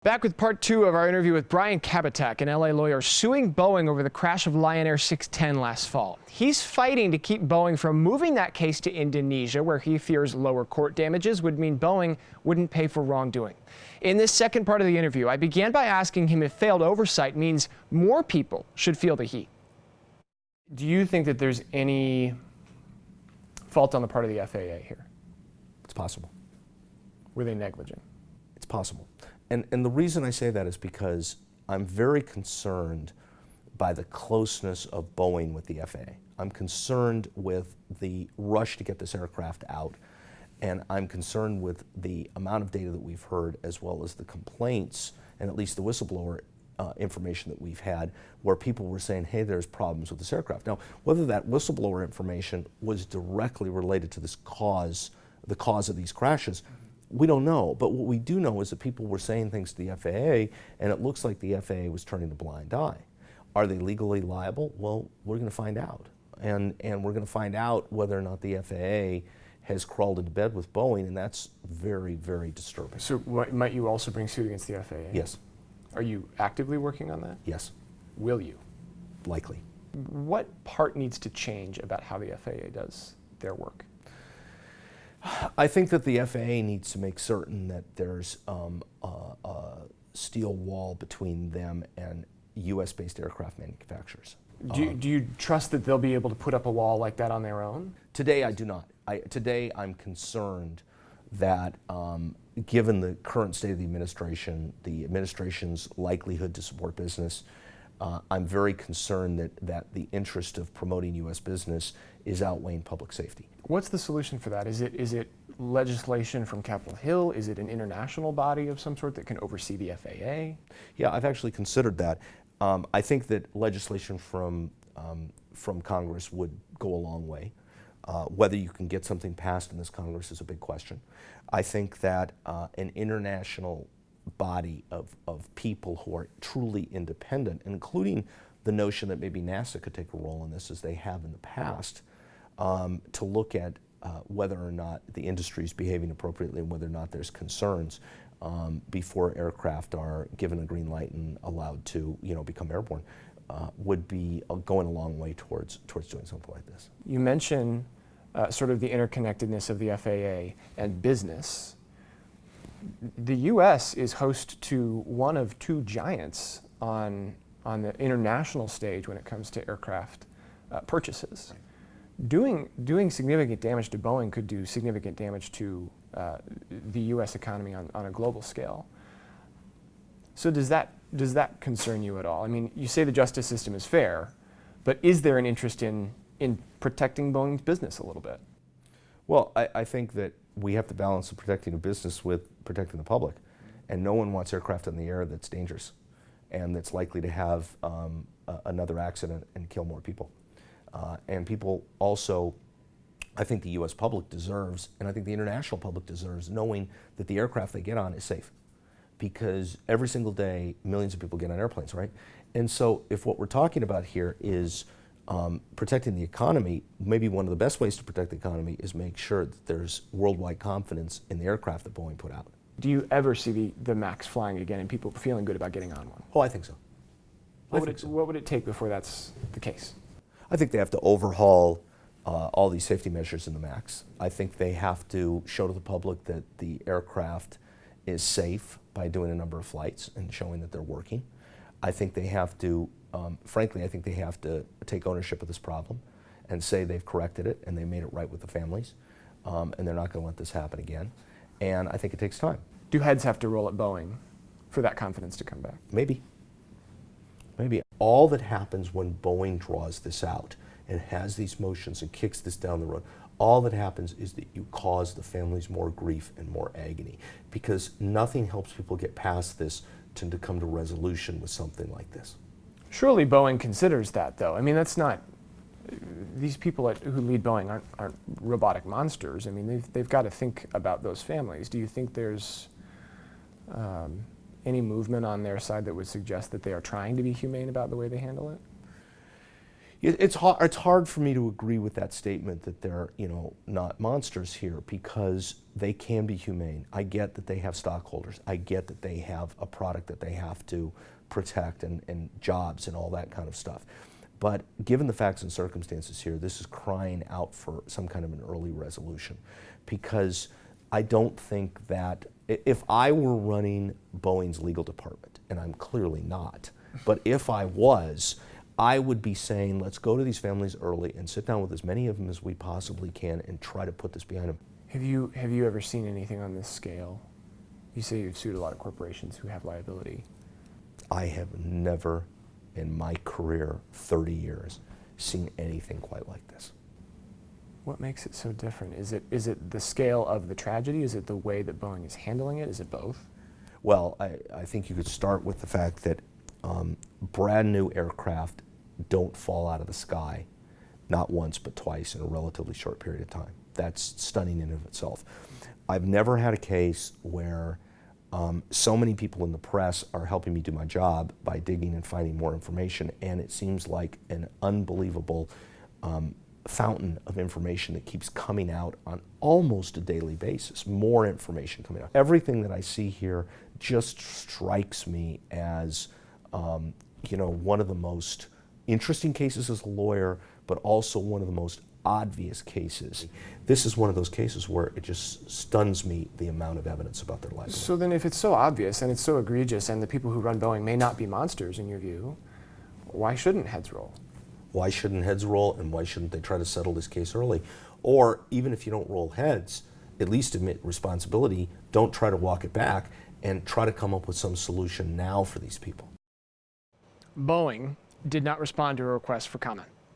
Back with part two of our interview with Brian Kabateck, an LA lawyer suing Boeing over the crash of Lion Air 610 last fall. He's fighting to keep Boeing from moving that case to Indonesia, where he fears lower court damages would mean Boeing wouldn't pay for wrongdoing. In this second part of the interview, I began by asking him if failed oversight means more people should feel the heat. Do you think that there's any fault on the part of the FAA here? It's possible. Were they negligent? It's possible. And the reason I say that is because I'm very concerned by the closeness of Boeing with the FAA. I'm concerned with the rush to get this aircraft out, and I'm concerned with the amount of data that we've heard, as well as the complaints, and at least the whistleblower information that we've had, where people were saying, hey, there's problems with this aircraft. Now, whether that whistleblower information was directly related to this cause, the cause of these crashes, we don't know, but what we do know is that people were saying things to the FAA, and it looks like the FAA was turning a blind eye. Are they legally liable? Well, we're going to find out. And we're going to find out whether or not the FAA has crawled into bed with Boeing, and that's very, very disturbing. So might you also bring suit against the FAA? Yes. Are you actively working on that? Yes. Will you? Likely. What part needs to change about how the FAA does their work? I think that the FAA needs to make certain that there's a steel wall between them and US-based aircraft manufacturers. Do you trust that they'll be able to put up a wall like that on their own? Today I do not. Today I'm concerned that given the current state of the administration's likelihood to support business, I'm very concerned that the interest of promoting U.S. business is outweighing public safety. What's the solution for that? Is it legislation from Capitol Hill? Is it an international body of some sort that can oversee the FAA? Yeah, I've actually considered that. I think that legislation from Congress would go a long way. Whether you can get something passed in this Congress is a big question. I think that an international body of people who are truly independent, including the notion that maybe NASA could take a role in this as they have in the past, to look at whether or not the industry is behaving appropriately and whether or not there's concerns before aircraft are given a green light and allowed to, become airborne, would be going a long way towards doing something like this. You mention sort of the interconnectedness of the FAA and business. The U.S. is host to one of two giants on the international stage when it comes to aircraft purchases. Right. Doing significant damage to Boeing could do significant damage to the U.S. economy on a global scale. So does that concern you at all? I mean, you say the justice system is fair, but is there an interest in protecting Boeing's business a little bit? Well, I think that we have to balance the protecting of business with protecting the public. And no one wants aircraft in the air that's dangerous and that's likely to have another accident and kill more people. And people also, I think the U.S. public deserves, and I think the international public deserves, knowing that the aircraft they get on is safe. Because every single day, millions of people get on airplanes, right? And so if what we're talking about here is protecting the economy, maybe one of the best ways to protect the economy is make sure that there's worldwide confidence in the aircraft that Boeing put out. Do you ever see the MAX flying again and people feeling good about getting on one? Oh, I think so. What would it take before that's the case? I think they have to overhaul all these safety measures in the MAX. I think they have to show to the public that the aircraft is safe by doing a number of flights and showing that they're working. I think they have to, frankly, I think they have to take ownership of this problem and say they've corrected it and they made it right with the families, and they're not going to let this happen again. And I think it takes time. Do heads have to roll at Boeing for that confidence to come back? Maybe. Maybe. All that happens when Boeing draws this out and has these motions and kicks this down the road, all that happens is that you cause the families more grief and more agony, because nothing helps people get past this to come to resolution with something like this. Surely Boeing considers that, though. I mean, that's not, these people who lead Boeing aren't robotic monsters. I mean, they've got to think about those families. Do you think there's any movement on their side that would suggest that they are trying to be humane about the way they handle it? It's hard for me to agree with that statement that they're, not monsters here, because they can be humane. I get that they have stockholders. I get that they have a product that they have to protect and jobs and all that kind of stuff. But given the facts and circumstances here, this is crying out for some kind of an early resolution, because I don't think that if I were running Boeing's legal department, and I'm clearly not, but if I was, I would be saying, let's go to these families early and sit down with as many of them as we possibly can and try to put this behind them. Have you ever seen anything on this scale? You say you've sued a lot of corporations who have liability. I have never in my career, 30 years, seen anything quite like this. What makes it so different? Is it the scale of the tragedy? Is it the way that Boeing is handling it? Is it both? Well, I think you could start with the fact that brand new aircraft don't fall out of the sky, not once but twice in a relatively short period of time. That's stunning in and of itself. I've never had a case where so many people in the press are helping me do my job by digging and finding more information, and it seems like an unbelievable fountain of information that keeps coming out on almost a daily basis. More information coming out. Everything that I see here just strikes me as one of the most interesting cases as a lawyer, but also one of the most obvious cases. This is one of those cases where it just stuns me, the amount of evidence about their life. So then if it's so obvious and it's so egregious and the people who run Boeing may not be monsters in your view, why shouldn't heads roll? Why shouldn't heads roll, and why shouldn't they try to settle this case early? Or even if you don't roll heads, at least admit responsibility, don't try to walk it back, and try to come up with some solution now for these people. Boeing did not respond to a request for comment.